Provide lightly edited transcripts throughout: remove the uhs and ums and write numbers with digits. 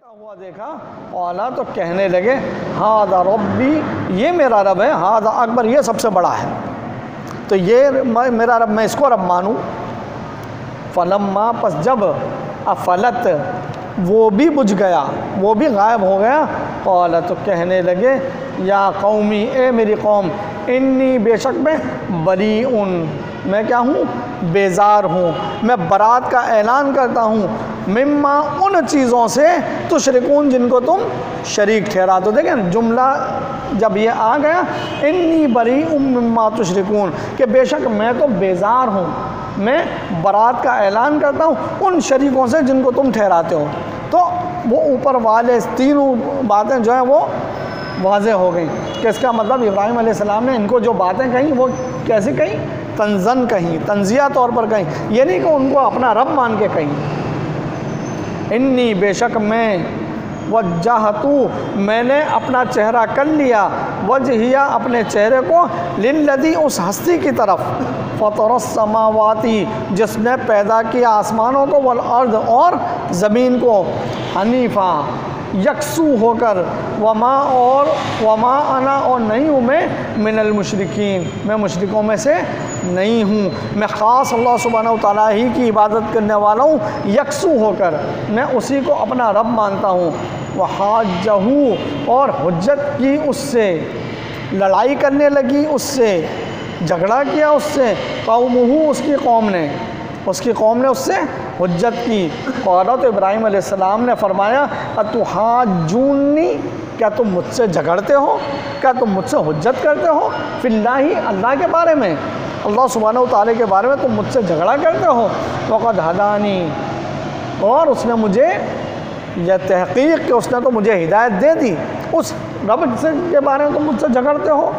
ہوا دیکھا اولا تو کہنے لگے ہاذا ربی، یہ میرا رب ہے، ہاذا اکبر، یہ سب سے بڑا ہے، تو یہ میرا رب، میں اس کو رب مانوں۔ فلما، پس جب افلت، وہ بھی بجھ گیا، وہ بھی غائب ہو گیا، قال، تو کہنے لگے یا قومی، اے میری قوم، انی، بے شک میں، بریئن، میں کیا ہوں؟ بیزار ہوں، میں برات کا اعلان کرتا ہوں، مما، ان چیزوں سے، تشرکون، جن کو تم شریک ٹھہرا۔ تو دیکھیں جملہ جب یہ آ گیا انی بریء مما تشرکون، کہ بے شک میں تو بیزار ہوں، میں برات کا اعلان کرتا ہوں ان شریکوں سے جن کو تم ٹھہراتے ہو، تو وہ اوپر والے تینوں باتیں جو ہیں وہ واضح ہو گئیں کہ اس کا مطلب ابراہیم علیہ السلام نے ان کو جو باتیں کہیں وہ کیسے کہیں؟ تنزن کہیں، تنزیہ طور پر کہیں، یہ نہیں کہ ان کو اپنا رب مان کے کہیں۔ انی، بے شک میں، وجہتو، میں نے اپنا چہرہ کر لیا، وجہیہ، اپنے چہرے کو، للذی، اس ہستی کی طرف، فطر السماواتی، جس نے پیدا کیا آسمانوں کو، والارض، اور زمین کو، حنیفہ، یکسو ہو کر، وما انا، اور نہیں ہوں میں، من المشرکین، میں مشرکوں میں سے نہیں ہوں، میں خاص اللہ سبحانہ وتعالیٰ ہی کی عبادت کرنے والا ہوں، یکسو ہو کر، میں اسی کو اپنا رب مانتا ہوں۔ وحاجہ، اور حجت کی اس سے، لڑائی کرنے لگی اس سے، جھگڑا کیا اس سے، قومہ، اس کی قوم نے اس سے حجت کی۔ قال، تو ابراہیم علیہ السلام نے فرمایا اتحاجونی، کیا تم مجھ سے جھگڑتے ہو، کیا تم مجھ سے حجت کرتے ہو، فی اللہ، اللہ کے بارے میں، اللہ سبحانہ وتعالیٰ کے بارے میں تم مجھ سے جھگڑا کرتے ہو، وقد ہدانی، اور اس نے مجھے، یہ تحقیق کہ اس نے تو مجھے ہدایت دے دی، اس رب کے بارے میں تم مجھ سے جھگڑتے ہو۔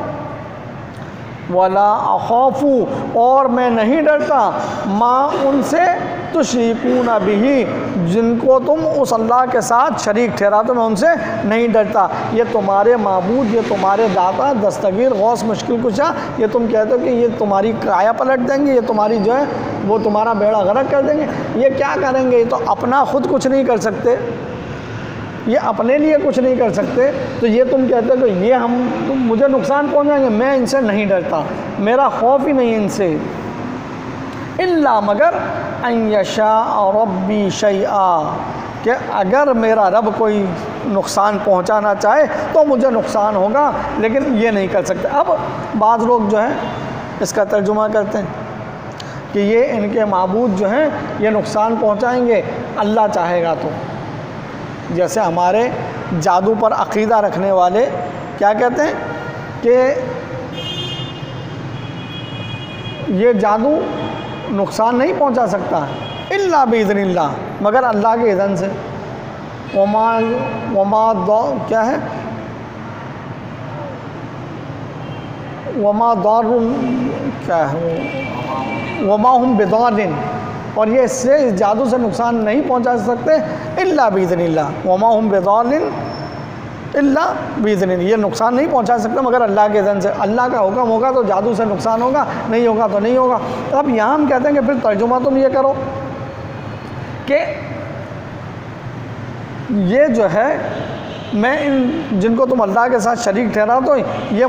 ولا اخاف، اور میں نہیں ڈرتا، ما، ان سے، تشرکون بہ، جن کو تم اس اللہ کے ساتھ شریک ٹھہراتے، میں ان سے نہیں ڈرتا۔ یہ تمہارے معبود، یہ تمہارے داتا، دستگیر، غوث، مشکل کشا، یہ تم کہتے ہو کہ یہ تمہاری کایا پلٹ دیں گے، یہ تمہاری جو ہے وہ تمہارا بیڑا غرق کر دیں گے، یہ کیا کریں گے؟ یہ تو اپنا خود کچھ نہیں کر سکتے، یہ اپنے لیے کچھ نہیں کر سکتے، تو یہ تم کہتے ہو کہ یہ تم مجھے نقصان پہنچائیں گے، میں ان سے نہیں ڈرتا، میرا خوف ہی نہیں ان سے۔ الا، مگر، ان یشاء ربی شیئا، کہ اگر میرا رب کوئی نقصان پہنچانا چاہے تو مجھے نقصان ہوگا، لیکن یہ نہیں کر سکتے۔ اب بعض لوگ جو ہیں اس کا ترجمہ کرتے ہیں کہ یہ ان کے معبود جو ہیں یہ نقصان پہنچائیں گے اللہ چاہے گا تو، جیسے ہمارے جادو پر عقیدہ رکھنے والے کیا کہتے ہیں کہ یہ جادو نقصان نہیں پہنچا سکتا الا باذن اللہ، مگر اللہ کے اذن سے۔ کیا ہے؟ وما ضار، کیا ہے؟ وما ہم بضار، اور یہ اس سے، اس جادو سے نقصان نہیں پہنچا سکتے الا باذن اللہ، وما ہم بضار الا باذن اللہ، یہ نقصان نہیں پہنچا سکتے مگر اللہ کے اذن سے، اللہ کا حکم ہوگا تو جادو سے نقصان ہوگا، نہیں ہوگا تو نہیں ہوگا۔ اب یہاں ہم کہتے ہیں کہ پھر ترجمہ تم یہ کرو کہ یہ جو ہے میں ان جن کو تم اللہ کے ساتھ شریک ٹھہرا تو یہ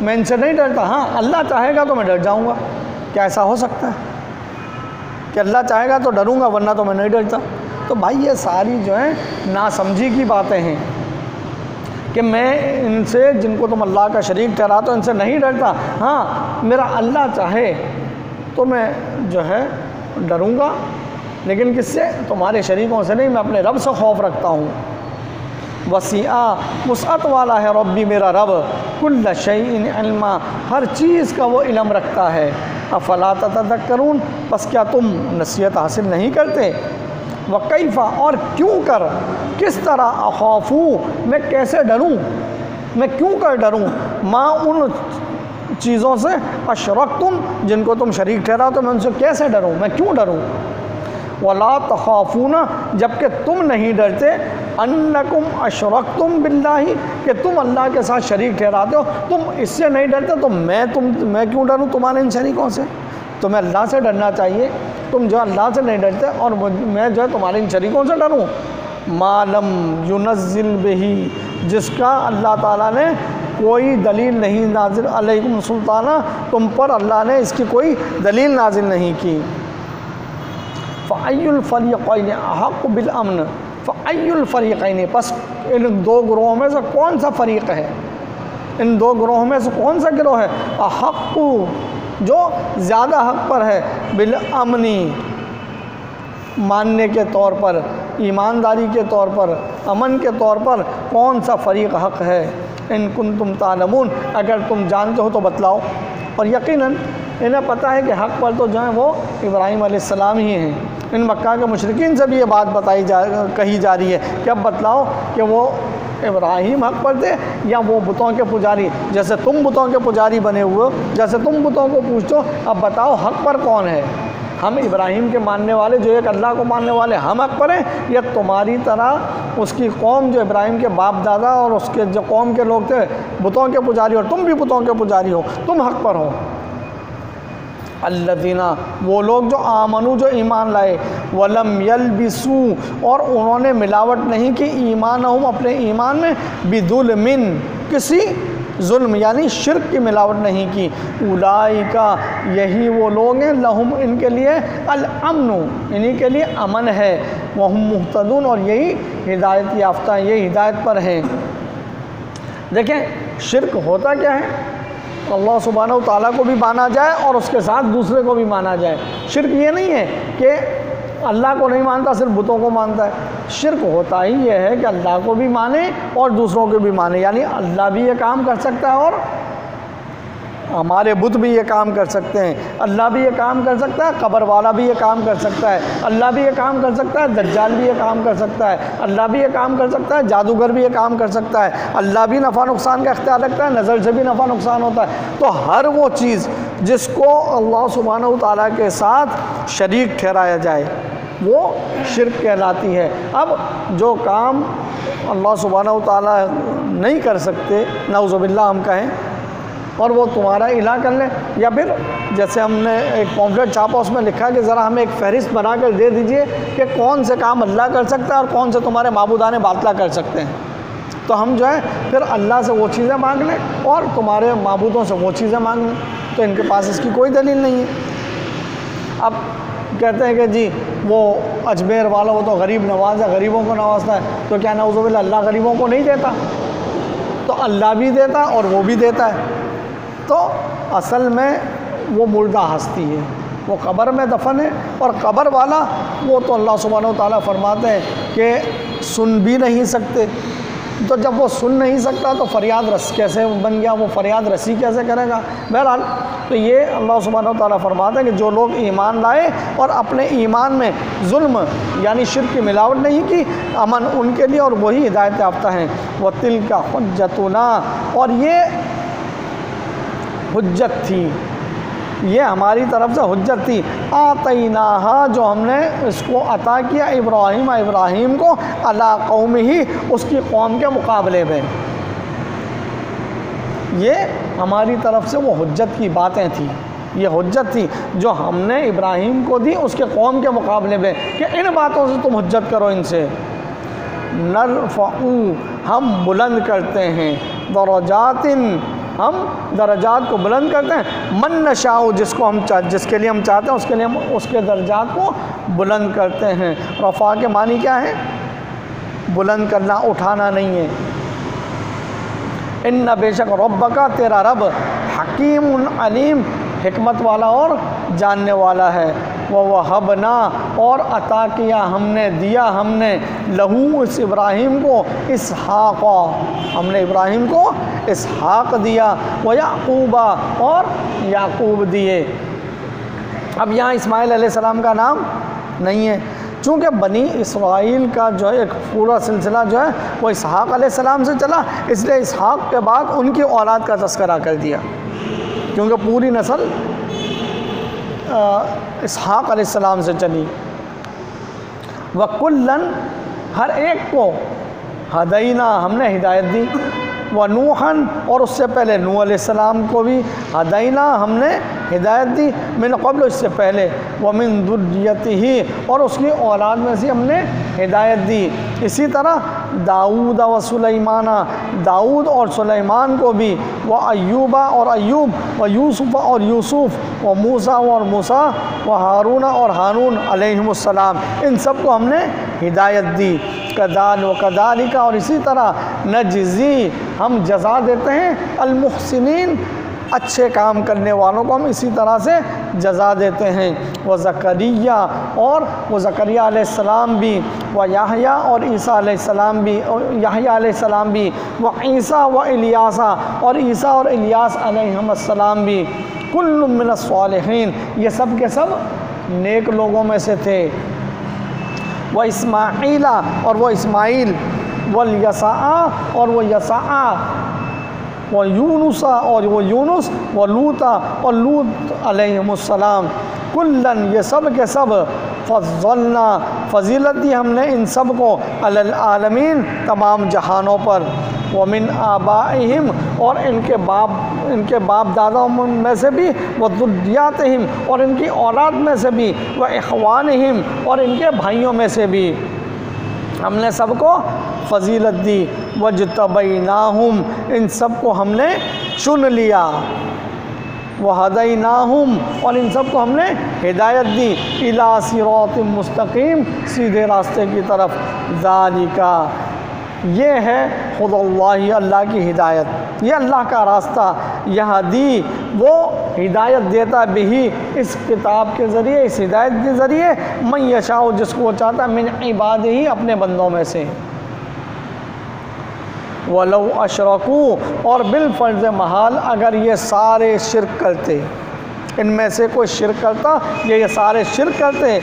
میں ان سے نہیں ڈرتا، ہاں اللہ چاہے گا تو میں ڈر جاؤں گا۔ کیا ایسا ہو سکتا ہے کہ اللہ چاہے گا تو ڈروں گا ورنہ تو میں نہیں ڈرتا؟ تو بھائی یہ ساری جو ہیں ناسمجھی کی باتیں ہیں کہ میں ان سے، جن کو تم اللہ کا شریک ٹھہراتے ہو، ان سے نہیں ڈرتا، ہاں میرا اللہ چاہے تو میں جو ہے ڈروں گا، لیکن کس سے؟ تمہارے شریکوں سے نہیں، میں اپنے رب سے خوف رکھتا ہوں۔ وسیع، وسعت والا ہے ربی، میرا رب، کل شیء علما، ہر چیز کا وہ علم رکھتا ہے۔ افلا تتذکرون، بس کیا تم نصیحت حاصل نہیں کرتے؟ وکیف، اور کیوں کر، کس طرح، اخافو، میں کیسے ڈروں، میں کیوں کر ڈروں، ما، ان چیزوں سے، اشرکتم، جن کو تم شریک ٹھہراؤ تو میں ان سے کیسے ڈروں، میں کیوں ڈروں؟ ولا تخافون، جبکہ تم نہیں ڈرتے، انکم اشرکتم باللہ، کہ تم اللہ کے ساتھ شریک ٹھہراتے ہو، تم اس سے نہیں ڈرتے تو میں کیوں ڈروں تمہارے ان شریکوں سے؟ تمہیں اللہ سے ڈرنا چاہیے، تم جو اللہ سے نہیں ڈرتے اور میں جو ہے تمہارے ان شریکوں سے ڈروں۔ ما لم ينزل بہی، جس کا اللہ تعالیٰ نے کوئی دلیل نہیں نازل علیکم سلطانہ، تم پر اللہ نے اس کی کوئی دلیل نازل نہیں کی۔ فَأَيُّ الْفَرِيقَيْنِ أَحَقُّ بِالْأَمْنِ، فَأَيُّ الْفَرِيقَيْنِ، پس ان دو گروہوں میں سے کون سا فریق ہے، ان دو گروہوں میں سے کون سا گروہ ہے، احق، جو زیادہ حق پر ہے، بالامنی، ماننے کے طور پر، ایمانداری کے طور پر، امن کے طور پر، کون سا فریق حق ہے، ان کنتم تعلمون، اگر تم جانتے ہو تو بتلاؤ۔ اور یقیناً انہیں پتہ ہے کہ حق پر تو جو ہیں وہ ابراہیم علیہ السلام ہی ہیں۔ ان مکہ کے مشرکین سے بھی یہ بات کہی جا رہی ہے کہ اب بتلاؤ کہ وہ ابراہیم حق پر تھے یا وہ بتوں کے پجاری، جیسے تم بتوں کے پجاری بنے ہوئے ہو، جیسے تم بتوں کو پوچھو، اب بتاؤ حق پر کون ہے، ہم ابراہیم کے ماننے والے جو ایک اللہ کو ماننے والے ہم حق پر ہیں، یا تمہاری طرح اس کی قوم جو ابراہیم کے باپ دادا اور اس کے جو قوم کے لوگ تھے بتوں کے پجاری، اور تم بھی بتوں کے پجاری ہو، تم حق پر ہو۔ الذین، وہ لوگ جو آمنو، جو ایمان لائے، ولم یلبسوا، اور انہوں نے ملاوٹ نہیں کی، ایمانہم، اپنے ایمان میں، بظلم، کسی ظلم یعنی شرک کی ملاوٹ نہیں کی، اولئک، یہی وہ لوگ ہیں، لہم، ان کے لیے، الامن، انہی کے لیے امن ہے، وہم مہتدون، اور یہی ہدایت یافتہ ہیں، یہ ہدایت پر ہیں۔ دیکھیں شرک ہوتا کیا ہے، اللہ سبحانہ و تعالیٰ کو بھی مانا جائے اور اس کے ساتھ دوسرے کو بھی مانا جائے۔ شرک یہ نہیں ہے کہ اللہ کو نہیں مانتا صرف بتوں کو مانتا ہے، شرک ہوتا ہی یہ ہے کہ اللہ کو بھی مانے اور دوسروں کو بھی مانے، یعنی اللہ بھی یہ کام کر سکتا ہے اور ہمارے بت بھی یہ کام کر سکتے ہیں، اللہ بھی یہ کام کر سکتا ہے، قبر والا بھی یہ کام کر سکتا ہے، اللہ بھی یہ کام کر سکتا ہے، دجال بھی یہ کام کر سکتا ہے، اللہ بھی یہ کام کر سکتا ہے، جادوگر بھی یہ کام کر سکتا ہے، اللہ بھی نفع نقصان کا اختیار رکھتا ہے، نظر سے بھی نفع نقصان ہوتا ہے۔ تو ہر وہ چیز جس کو اللہ سبحانہ و تعالیٰ کے ساتھ شریک ٹھہرایا جائے وہ شرک کہلاتی ہے۔ اب جو کام اللہ سبحانہ و تعالیٰ نہیں کر سکتے، نعوذ باللہ ہم کہیں، اور وہ تمہارا الہ کر لیں، یا پھر جیسے ہم نے ایک پامفلیٹ چھاپا اس میں لکھا کہ ذرا ہمیں ایک فہرست بنا کر دے دیجئے کہ کون سے کام اللہ کر سکتا ہے اور کون سے تمہارے معبودان باطلہ کر سکتے ہیں، تو ہم جو ہے پھر اللہ سے وہ چیزیں مانگ لیں اور تمہارے معبودوں سے وہ چیزیں مانگ لیں، تو ان کے پاس اس کی کوئی دلیل نہیں ہے۔ اب کہتے ہیں کہ جی وہ اجمیر والا وہ تو غریب نواز ہے، غریبوں کو نوازتا ہے، تو کیا نعوذ باللہ اللہ غریبوں کو نہیں دیتا؟ تو اللہ بھی دیتا ہے اور وہ بھی دیتا ہے۔ تو اصل میں وہ مردہ ہستی ہے، وہ قبر میں دفن ہے، اور قبر والا وہ تو اللہ سبحانہ و تعالیٰ فرماتے ہیں کہ سن بھی نہیں سکتے، تو جب وہ سن نہیں سکتا تو فریاد رس کیسے بن گیا، وہ فریاد رسی کیسے کرے گا؟ بہرحال تو یہ اللہ سبحانہ و تعالیٰ فرماتے ہیں کہ جو لوگ ایمان لائے اور اپنے ایمان میں ظلم یعنی شرک کی ملاوٹ نہیں کی، امن ان کے لیے، اور وہی ہدایت یافتہ ہیں۔ وَتِلْكَ حُجَّتُنَا، اور یہ حجت تھی، یہ ہماری طرف سے حجت تھی، آتیناہا، جو ہم نے اس کو عطا کیا ابراہیم کو، علی قومہ، اس کی قوم کے مقابلے میں، یہ ہماری طرف سے وہ حجت کی باتیں تھیں، یہ حجت تھی جو ہم نے ابراہیم کو دی اس کے قوم کے مقابلے میں کہ ان باتوں سے تم حجت کرو ان سے۔ نرفعو، ہم بلند کرتے ہیں، درجات، ہم درجات کو بلند کرتے ہیں، من نشاء، جس کے لیے ہم چاہتے ہیں اس کے لیے ہم اس کے درجات کو بلند کرتے ہیں۔ رفع کے معنی کیا ہے؟ بلند کرنا، اٹھانا نہیں ہے۔ ان بے شک ربک، تیرا رب، حکیم علیم، حکمت والا اور جاننے والا ہے۔ وَوَهَبْنَا، اور عطا کیا ہم نے، دیا ہم نے، لہو، اس ابراہیم کو، اسحاق، ہم نے ابراہیم کو اسحاق دیا، وَيَعْقُوبَ، اور یعقوب دیے۔ اب یہاں اسماعیل علیہ السلام کا نام نہیں ہے، چونکہ بنی اسرائیل کا جو ہے ایک پورا سلسلہ جو ہے وہ اسحاق علیہ السلام سے چلا، اس لیے اسحاق کے بعد ان کی اولاد کا تذکرہ کر دیا، کیونکہ پوری نسل اسحاق علیہ السلام سے چلی۔ وَكُلًّا، ہر ایک کو، ہدینا، ہم نے ہدایت دی، وَنُوحًا، اور اس سے پہلے نوح علیہ السلام کو بھی ہدینا، ہم نے ہدایت دی، من قبل، اس سے پہلے، وَمِن ذُرِّيَّتِهِ، اور اس کی اولاد میں سے ہم نے ہدایت دی، اسی طرح داؤد و سلیمانہ، داؤد اور سلیمان کو بھی، وہ ایوبہ اور ایوب، و یوسف اور یوسف، و موسیٰ اور موسیٰ، و ہارون اور ہارون علیہم السلام، ان سب کو ہم نے ہدایت دی۔ کذال و کذالک، اور اسی طرح نجزی، ہم جزا دیتے ہیں، المحسنین، اچھے کام کرنے والوں کو ہم اسی طرح سے جزا دیتے ہیں۔ وہ زکریا، اور وہ زکریا علیہ السلام بھی، وہ یحییٰ اور عیسیٰ علیہ السلام بھی، یحییٰ علیہ السلام بھی، وہ عیسیٰ و الیاسہ، اور عیسیٰ اور الیاس علیہم السلام بھی، کل من الصالحین، یہ سب کے سب نیک لوگوں میں سے تھے۔ وہ اسماعیل، اور وہ اسماعیل، والیسع، اور وہ یسع، وہ یونس، اور وہ یونس، وہ لوطا، اور لوط علیہم السلام، کلن، یہ سب کے سب، فضلنا، فضیلت دی ہم نے ان سب کو، علی العالمین، تمام جہانوں پر، ومن آبائہم، اور ان کے باپ داداؤں میں سے بھی، وذریاتہم، اور ان کی اولاد میں سے بھی، واخوانہم، اور ان کے بھائیوں میں سے بھی، ہم نے سب کو فضیلت دی۔ وجتبیناہم، ان سب کو ہم نے چن لیا۔ وہدیناہم، اور ان سب کو ہم نے ہدایت دی، الی صراط مستقیم، سیدھے راستے کی طرف۔ ذالک، یہ ہے خدا اللہ، اللہ کی ہدایت، یہ اللہ کا راستہ، یہدی، وہ ہدایت دیتا بھی، اس کتاب کے ذریعے، اس ہدایت کے ذریعے، من یشاء، جس کو وہ چاہتا ہے، من عبادہ، اپنے بندوں میں سے۔ وَلَوْ أَشْرَكُوا، اور بالفرض محال اگر یہ سارے شرک کرتے، ان میں سے کوئی شرک کرتا، یہ سارے شرک کرتے،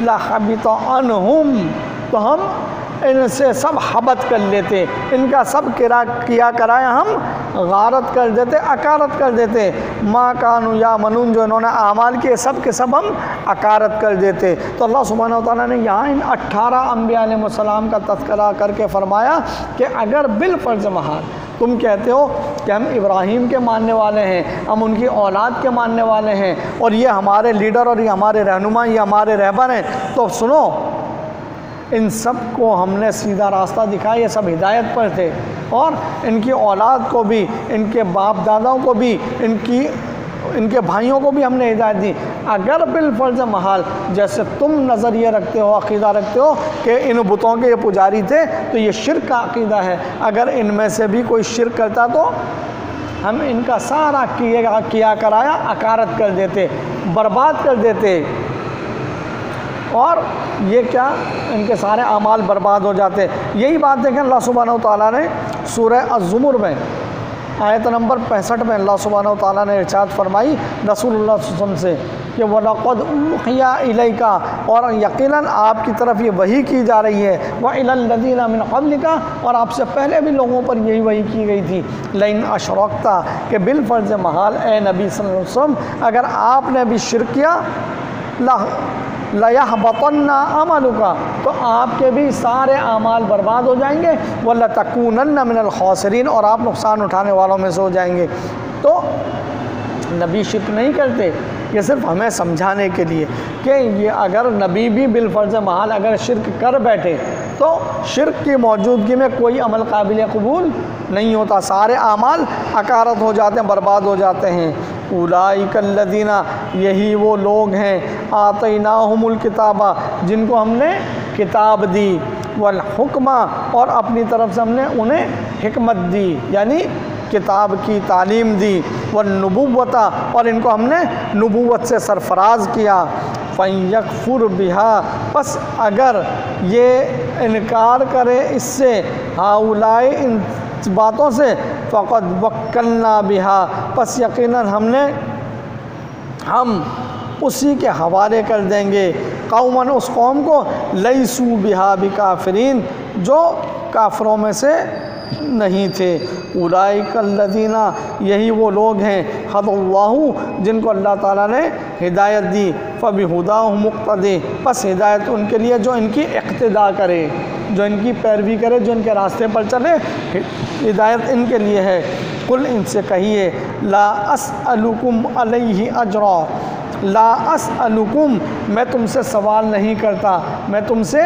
لَحَبِطَ عَنْهُمْ، تو ہم ان سے سب حبت کر لیتے، ان کا سب کیا کرایا ہم غارت کر دیتے، اکارت کر دیتے، ما کانوا یعملون، جو انہوں نے اعمال کیے سب کے سب ہم اکارت کر دیتے۔ تو اللہ سبحانہ و تعالیٰ نے یہاں ان 18 انبیاء علیہ السلام کا تذکرہ کر کے فرمایا کہ اگر بالفرض محال تم کہتے ہو کہ ہم ابراہیم کے ماننے والے ہیں، ہم ان کی اولاد کے ماننے والے ہیں، اور یہ ہمارے لیڈر اور یہ ہمارے رہنما، یہ ہمارے رہبر ہیں، تو سنو، ان سب کو ہم نے سیدھا راستہ دکھایا، یہ سب ہدایت پر تھے، اور ان کی اولاد کو بھی، ان کے باپ داداؤں کو بھی، ان کے بھائیوں کو بھی ہم نے ہدایت دی۔ اگر بالفرض محال جیسے تم نظریہ رکھتے ہو، عقیدہ رکھتے ہو کہ ان بتوں کے یہ پجاری تھے، تو یہ شرک کا عقیدہ ہے، اگر ان میں سے بھی کوئی شرک کرتا تو ہم ان کا سارا کیا کرایا اکارت کر دیتے، برباد کر دیتے، اور یہ کیا، ان کے سارے اعمال برباد ہو جاتے۔ یہی بات دیکھیں اللہ سبحانہ و تعالیٰ نے سورہ الزمر میں آیت نمبر 65 میں اللہ سبحانہ و تعالیٰ نے ارشاد فرمائی رسول اللہ صلی اللہ علیہ وسلم سے کہ وَلَقَدْ أُوحِيَ إِلَيْكَ، اور یقیناً آپ کی طرف یہ وحی کی جا رہی ہے، وَإِلَى الَّذِينَ مِنْ قَبْلِكَ، اور آپ سے پہلے بھی لوگوں پر یہی وحی کی گئی تھی، لَئِنْ أَشْرَكْتَ، کہ بالفرض محال اے نبی صلی اللہ علیہ وسلم اگر آپ نے بھی شرک کیا، لَيَحْبَطَنَّ عَمَلُكَ، تو آپ کے بھی سارے اعمال برباد ہو جائیں گے، وَلَتَكُونَنَّ مِنَ الْخَاسِرِينَ، اور آپ نقصان اٹھانے والوں میں سے ہو جائیں گے۔ تو نبی شرک نہیں کرتے، یہ صرف ہمیں سمجھانے کے لیے کہ یہ اگر نبی بھی بالفرض محال اگر شرک کر بیٹھے تو شرک کی موجودگی میں کوئی عمل قابل قبول نہیں ہوتا، سارے اعمال اکارت ہو جاتے ہیں، برباد ہو جاتے ہیں۔ اولئک الذین، یہی وہ لوگ ہیں، آتیناہم الکتاب، جن کو ہم نے کتاب دی، والحکمہ، اور اپنی طرف سے ہم نے انہیں حکمت دی، یعنی کتاب کی تعلیم دی، والنبوۃ، اور ان کو ہم نے نبوت سے سرفراز کیا۔ فَإِن يَكْفُرْ بِهَا، پس اگر یہ انکار کرے اس سے، ہؤلاء، ان باتوں سے، فَقَدْ وَكَّلْنَا بِهَا، پس یقیناً ہم اسی کے حوالے کر دیں گے، قوماً، اس قوم کو، لَيْسُوا بِهَا بِكَافِرِينَ، جو کافروں میں سے نہیں تھے۔ اولئک الذین، یہی وہ لوگ ہیں، ھدی اللہ، جن کو اللہ تعالیٰ نے ہدایت دی، فبہداہ مقتدی، پس ہدایت ان کے لیے جو ان کی اقتداء کرے، جو ان کی پیروی کرے، جو ان کے راستے پر چلے، ہدایت ان کے لیے ہے۔ قل، ان سے کہیے، لا اسألکم علیہ اجرا، لا اسألکم، میں تم سے سوال نہیں کرتا، میں تم سے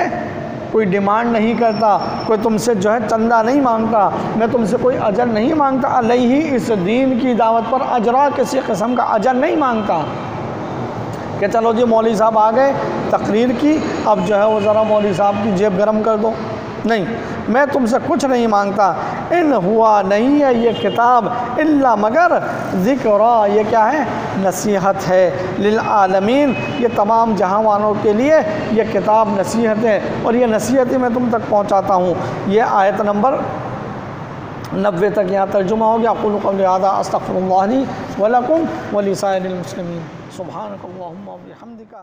کوئی ڈیمانڈ نہیں کرتا، کوئی تم سے جو ہے چندہ نہیں مانگتا، میں تم سے کوئی اجر نہیں مانگتا، علیہ اس دین کی دعوت پر اجرا، کسی قسم کا اجر نہیں مانگتا کہ چلو جی مولوی صاحب آ گئے تقریر کی، اب جو ہے وہ ذرا مولوی صاحب کی جیب گرم کر دو، نہیں، میں تم سے کچھ نہیں مانگتا۔ ان ہوا نہیں ہے یہ کتاب الا مگر ذکرہ، یہ کیا ہے؟ نصیحت ہے، للعالمین، یہ تمام جہاں والوں کے لیے یہ کتاب نصیحت ہے، اور یہ نصیحتیں میں تم تک پہنچاتا ہوں۔ یہ آیت نمبر 90 تک یہاں ترجمہ ہو گیا۔ اقول قولی ھذا استغفر اللہ لی ولکم ولسائر المسلمین۔ سبحانک اللہم و بحمدک۔